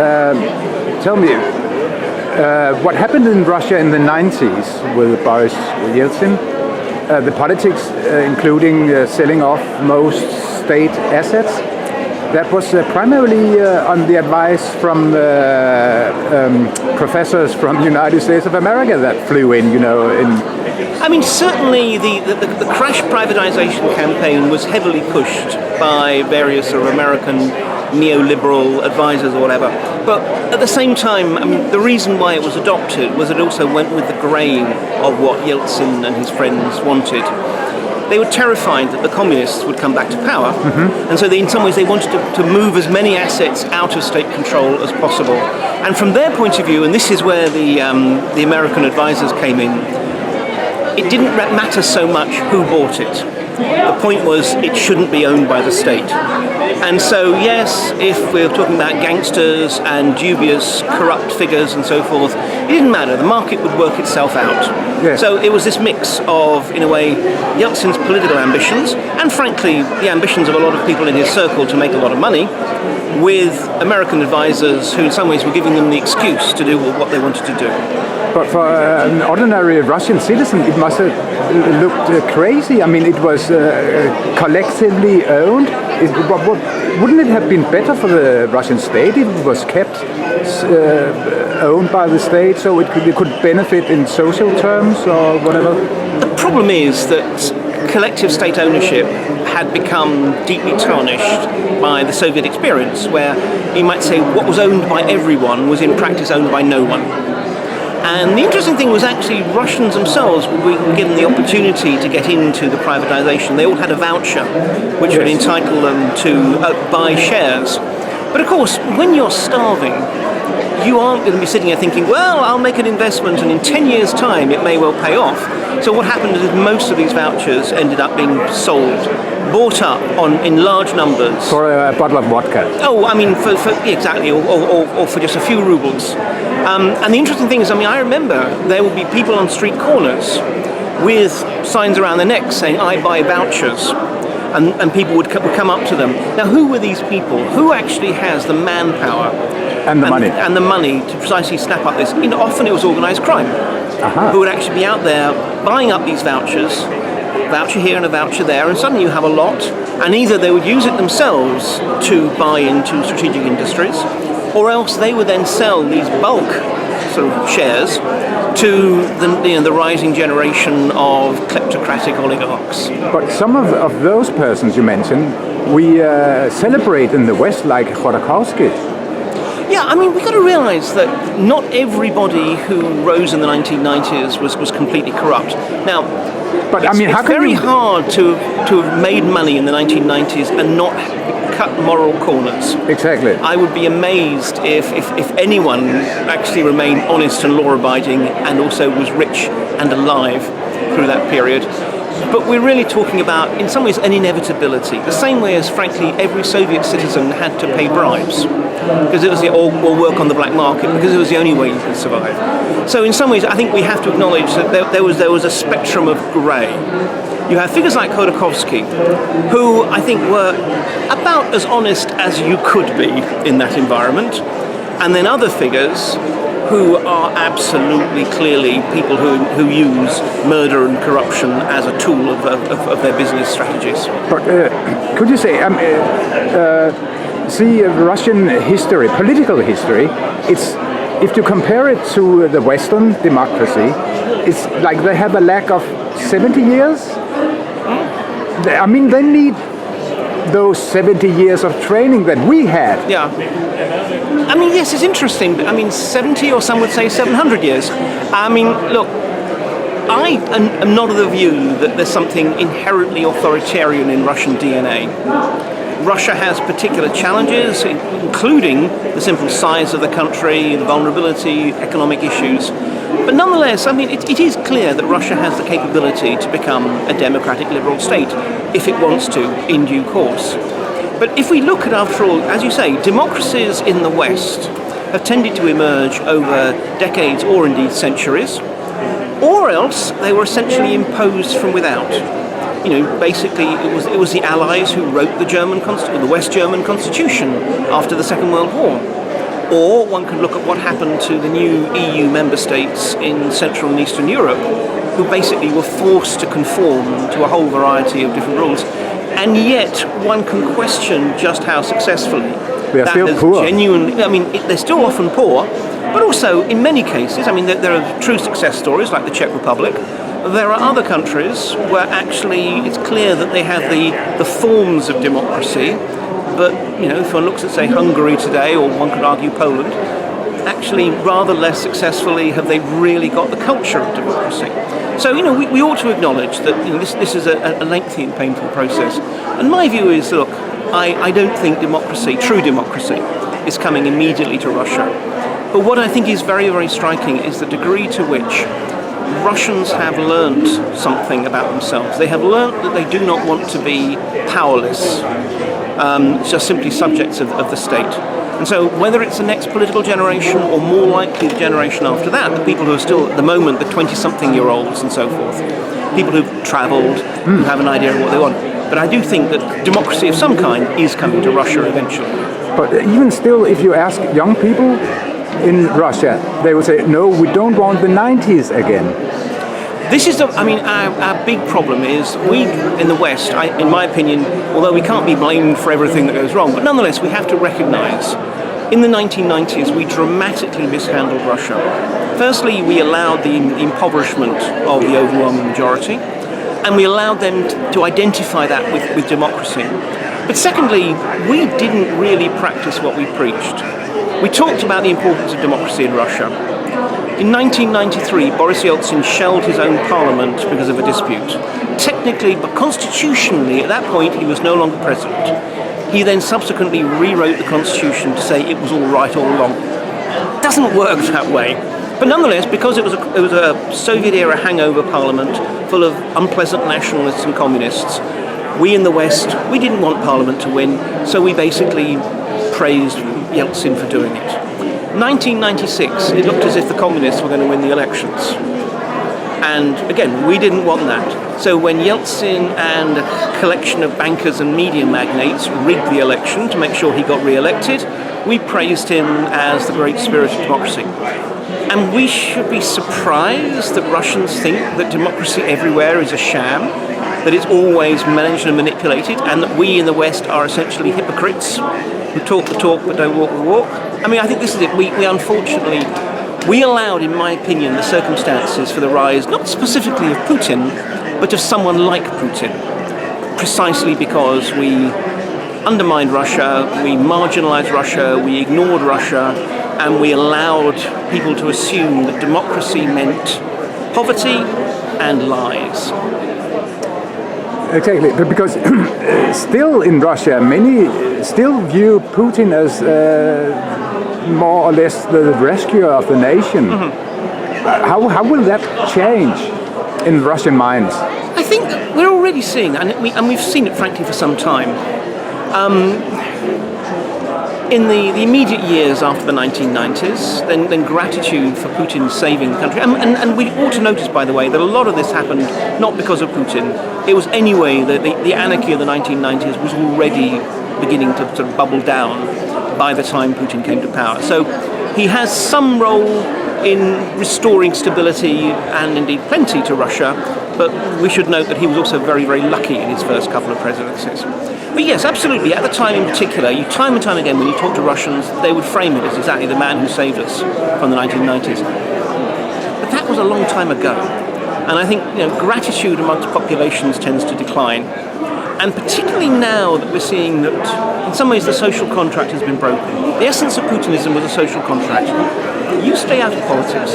Tell me, what happened in Russia in the 90s with Boris Yeltsin, the politics, including selling off most state assets, that was primarily on the advice from professors from the United States of America that flew in, I mean, certainly the crash privatization campaign was heavily pushed by various sort of American neoliberal advisors or whatever. But at the same time, I mean, the reason why it was adopted was it also went with the grain of what Yeltsin and his friends wanted. They were terrified that the communists would come back to power, and so in some ways they wanted to move as many assets out of state control as possible. And from their point of view, and this is where the American advisors came in, it didn't matter so much who bought it. The point was it shouldn't be owned by the state. And so, yes, if we're talking about gangsters and dubious, corrupt figures and so forth, it didn't matter. The market would work itself out. Yes. So it was this mix of, in a way, Yeltsin's political ambitions and, frankly, the ambitions of a lot of people in his circle to make a lot of money, with American advisors who in some ways were giving them the excuse to do what they wanted to do. But for an ordinary Russian citizen, it must have looked crazy. I mean, it was collectively owned. Wouldn't it have been better for the Russian state if it was kept owned by the state, so it could benefit in social terms or whatever? The problem is that collective state ownership had become deeply tarnished by the Soviet experience, where you might say what was owned by everyone was in practice owned by no one. And the interesting thing was actually Russians themselves were given the opportunity to get into the privatization. They all had a voucher which would entitle them to buy shares. But of course, when you're starving, you aren't going to be sitting there thinking, well, I'll make an investment and in 10 years' time it may well pay off. So what happened is most of these vouchers ended up being sold, bought up in large numbers. For a bottle of vodka. Oh, I mean, exactly, or for just a few rubles. And the interesting thing is, I mean, I remember there would be people on street corners with signs around their necks saying, I buy vouchers. And people would come up to them. Now, who were these people? Who actually has the manpower and the money? And the money to precisely snap up this? Often it was organised crime, who would actually be out there buying up these vouchers, voucher here and a voucher there, and suddenly you have a lot, and either they would use it themselves to buy into strategic industries, or else they would then sell these bulk sort of shares to the rising generation of kleptocratic oligarchs. But some of those persons you mentioned, we celebrate in the West, like Historiske. Yeah, I mean, we've got to realise that not everybody who rose in the 1990s was completely corrupt. Now, but I mean, it's very hard to have made money in the 1990s and not cut moral corners. Exactly. I would be amazed if anyone actually remained honest and law-abiding and also was rich and alive through that period. But we're really talking about, in some ways, an inevitability. The same way as, frankly, every Soviet citizen had to pay bribes because it was or work on the black market because it was the only way you could survive. So, in some ways, I think we have to acknowledge that there was a spectrum of grey. You have figures like Khodorkovsky, who I think were about as honest as you could be in that environment, and then other figures who are absolutely clearly people who use murder and corruption as a tool of their business strategies. But could you say, see Russian history, political history, it's, if you compare it to the Western democracy, it's like they have a lack of 70 years. I mean, they need those 70 years of training that we had. Yeah. I mean, yes, it's interesting. I mean, 70 or some would say 700 years. I mean, look, I am not of the view that there's something inherently authoritarian in Russian DNA. Russia has particular challenges, including the simple size of the country, the vulnerability, economic issues. But nonetheless, I mean, it is clear that Russia has the capability to become a democratic liberal state, if it wants to, in due course. But if we look at, after all, as you say, democracies in the West have tended to emerge over decades or indeed centuries, or else they were essentially imposed from without. Basically, it was the Allies who wrote the West German Constitution after the Second World War. Or one could look at what happened to the new EU member states in Central and Eastern Europe, who basically were forced to conform to a whole variety of different rules. And yet, one can question just how successfully they are that still has poor. genuinely. I mean, they're still often poor, but also in many cases, I mean, there are true success stories like the Czech Republic. There are other countries where actually it's clear that they have the forms of democracy, but if one looks at, say, Hungary today, or one could argue Poland, actually rather less successfully have they really got the culture of democracy. So we ought to acknowledge that this is a lengthy and painful process. And my view is, look, I don't think true democracy, is coming immediately to Russia. But what I think is very, very striking is the degree to which Russians have learned something about themselves. They have learned that they do not want to be powerless, just simply subjects of the state. And so whether it's the next political generation or more likely the generation after that, the people who are still at the moment, the 20-something-year-olds and so forth, people who've travelled, who have an idea of what they want. But I do think that democracy of some kind is coming to Russia eventually. But even still, if you ask young people in Russia, they will say, no, we don't want the 90s again. This is, our big problem is we in the West, in my opinion, although we can't be blamed for everything that goes wrong, but nonetheless we have to recognise in the 1990s we dramatically mishandled Russia. Firstly, we allowed the impoverishment of the overwhelming majority, and we allowed them to identify that with democracy. But secondly, we didn't really practice what we preached. We talked about the importance of democracy in Russia. In 1993, Boris Yeltsin shelled his own parliament because of a dispute. Technically, but constitutionally, at that point, he was no longer president. He then subsequently rewrote the constitution to say it was all right all along. It doesn't work that way. But nonetheless, because it was a Soviet-era hangover parliament full of unpleasant nationalists and communists, we in the West, we didn't want parliament to win, so we basically praised Yeltsin for doing it. 1996, it looked as if the communists were going to win the elections. And again, we didn't want that. So when Yeltsin and a collection of bankers and media magnates rigged the election to make sure he got re-elected, we praised him as the great spirit of democracy. And we should be surprised that Russians think that democracy everywhere is a sham, that it's always managed and manipulated, and that we in the West are essentially hypocrites who talk the talk but don't walk the walk. I mean, I think this is it. We unfortunately, we allowed, in my opinion, the circumstances for the rise, not specifically of Putin, but of someone like Putin, precisely because we undermined Russia, we marginalized Russia, we ignored Russia, and we allowed people to assume that democracy meant poverty and lies. Exactly, but because still in Russia, many still view Putin as more or less the rescuer of the nation. How will that change in Russian minds? I think that we're already seeing, and we've seen it frankly for some time. In the immediate years after the 1990s, then gratitude for Putin saving the country. And we ought to notice, by the way, that a lot of this happened not because of Putin. It was anyway, the anarchy of the 1990s was already beginning to sort of bubble down by the time Putin came to power. So he has some role in restoring stability and indeed plenty to Russia, but we should note that he was also very, very lucky in his first couple of presidencies. But yes, absolutely. At the time in particular, time and time again, when you talk to Russians, they would frame it as exactly the man who saved us from the 1990s. But that was a long time ago. And I think gratitude amongst populations tends to decline. And particularly now that we're seeing that in some ways the social contract has been broken. The essence of Putinism was a social contract. You stay out of politics,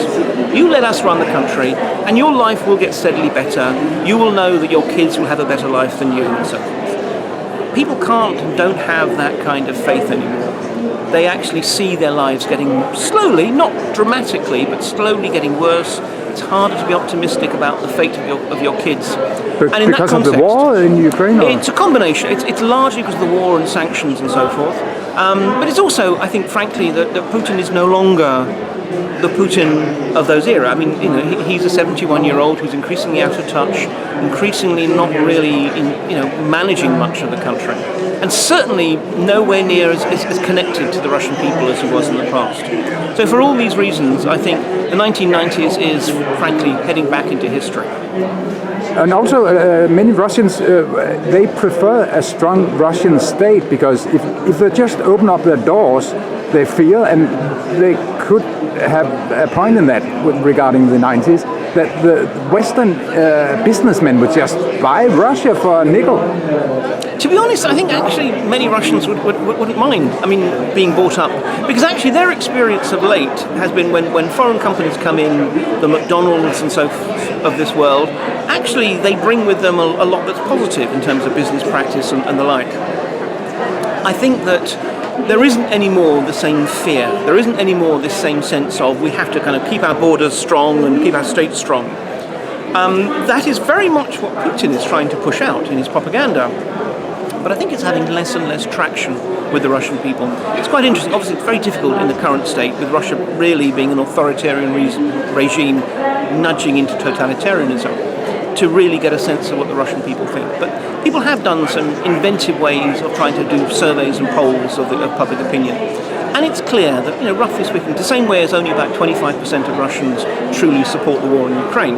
you let us run the country, and your life will get steadily better. You will know that your kids will have a better life than you, and so forth. People can't and don't have that kind of faith anymore. They actually see their lives getting slowly, not dramatically, but slowly getting worse. It's harder to be optimistic about the fate of your kids. But and in because that context, of the war in Ukraine? Or? It's a combination. It's largely because of the war and sanctions and so forth. But it's also, I think, frankly, that Putin is no longer the Putin of those era. I mean, he's a 71-year-old who's increasingly out of touch, increasingly not really, managing much of the country, and certainly nowhere near as connected to the Russian people as he was in the past. So for all these reasons, I think the 1990s is, frankly, heading back into history. And also, many Russians, they prefer a strong Russian state, because if they just open up their doors, they feel, and they could have a point in that regarding the 90s, that the Western businessmen would just buy Russia for a nickel. To be honest, I think actually many Russians wouldn't mind, being bought up. Because actually their experience of late has been when foreign companies come in, the McDonald's and so of this world, actually they bring with them a lot that's positive in terms of business practice and the like. I think that there isn't anymore the same fear. There isn't anymore this same sense of we have to kind of keep our borders strong and keep our state strong. That is very much what Putin is trying to push out in his propaganda. But I think it's having less and less traction with the Russian people. It's quite interesting. Obviously, it's very difficult in the current state, with Russia really being an authoritarian regime nudging into totalitarianism, to really get a sense of what the Russian people think. But people have done some inventive ways of trying to do surveys and polls of public opinion. And it's clear that, roughly speaking, the same way as only about 25% of Russians truly support the war in Ukraine,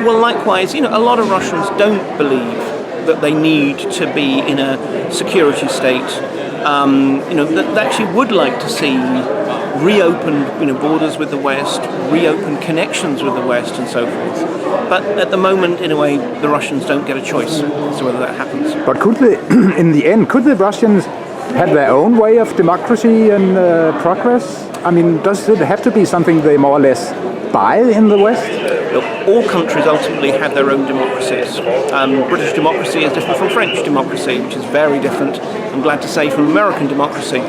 well, likewise, a lot of Russians don't believe that they need to be in a security state, that actually would like to see reopened, borders with the West, reopened connections with the West, and so forth. But at the moment, in a way, the Russians don't get a choice as to whether that happens. But could they, in the end, could the Russians have their own way of democracy and progress? Does it have to be something they more or less buy in the West? Look, all countries ultimately have their own democracies. British democracy is different from French democracy, which is very different, I'm glad to say, from American democracy.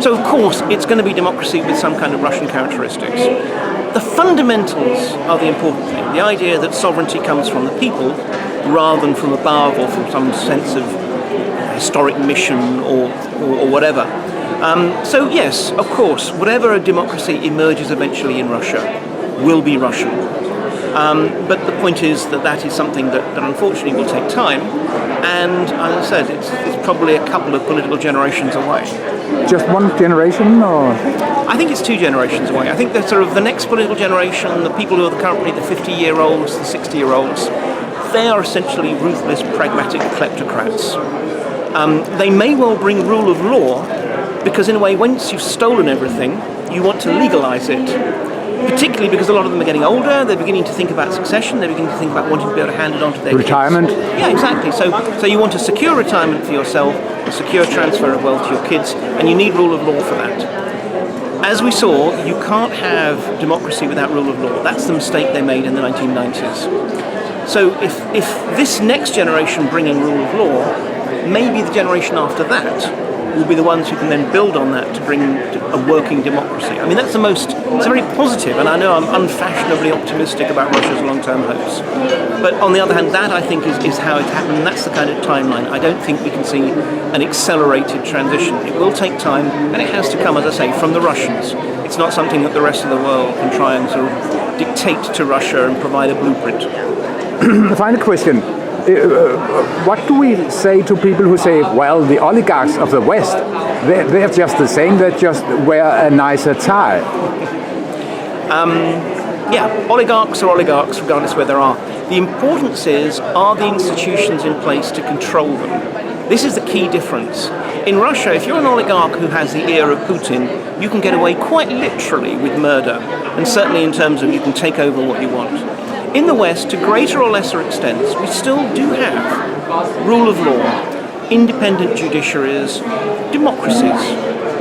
So, of course, it's going to be democracy with some kind of Russian characteristics. The fundamentals are the important thing. The idea that sovereignty comes from the people rather than from above or from some sense of historic mission or whatever. So, yes, of course, whatever a democracy emerges eventually in Russia will be Russian. But the point is that is something that unfortunately will take time, and as I said, it's probably a couple of political generations away. Just one generation, or? I think it's 2 generations away. I think that sort of the next political generation, the people who are currently the 50-year-olds, the 60-year-olds, they are essentially ruthless, pragmatic kleptocrats. They may well bring rule of law, because in a way, once you've stolen everything, you want to legalize it. Particularly because a lot of them are getting older, they're beginning to think about succession, they're beginning to think about wanting to be able to hand it on to their retirement. Kids. Yeah, exactly. So you want a secure retirement for yourself, a secure transfer of wealth to your kids, and you need rule of law for that. As we saw, you can't have democracy without rule of law. That's the mistake they made in the 1990s. So if this next generation bringing rule of law, maybe the generation after that will be the ones who can then build on that to bring a working democracy. That's it's very positive, and I know I'm unfashionably optimistic about Russia's long-term hopes. But on the other hand, that I think is how it happened, and that's the kind of timeline. I don't think we can see an accelerated transition. It will take time, and it has to come, as I say, from the Russians. It's not something that the rest of the world can try and sort of dictate to Russia and provide a blueprint. The final question. What do we say to people who say, well, the oligarchs of the West, they're just the same, they just wear a nicer tie? Oligarchs are oligarchs regardless where there are. The importance is, are the institutions in place to control them? This is the key difference. In Russia, if you're an oligarch who has the ear of Putin, you can get away quite literally with murder, and certainly in terms of you can take over what you want. In the West, to greater or lesser extents, we still do have rule of law, independent judiciaries, democracies,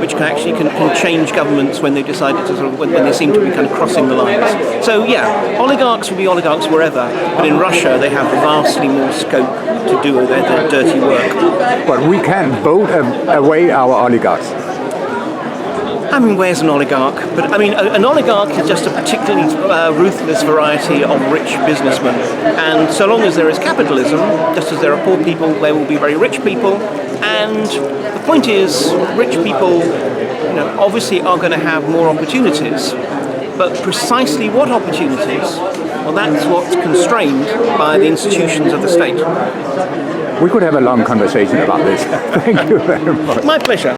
which can change governments when they decided to when they seem to be kind of crossing the lines. So yeah, oligarchs will be oligarchs wherever, but in Russia they have vastly more scope to do their dirty work. But we can vote away our oligarchs. Where's an oligarch? But an oligarch is just a particularly ruthless variety of rich businessmen. And so long as there is capitalism, just as there are poor people, there will be very rich people. And the point is, rich people, obviously are going to have more opportunities. But precisely what opportunities? Well, that's what's constrained by the institutions of the state. We could have a long conversation about this. Thank you very much. My pleasure.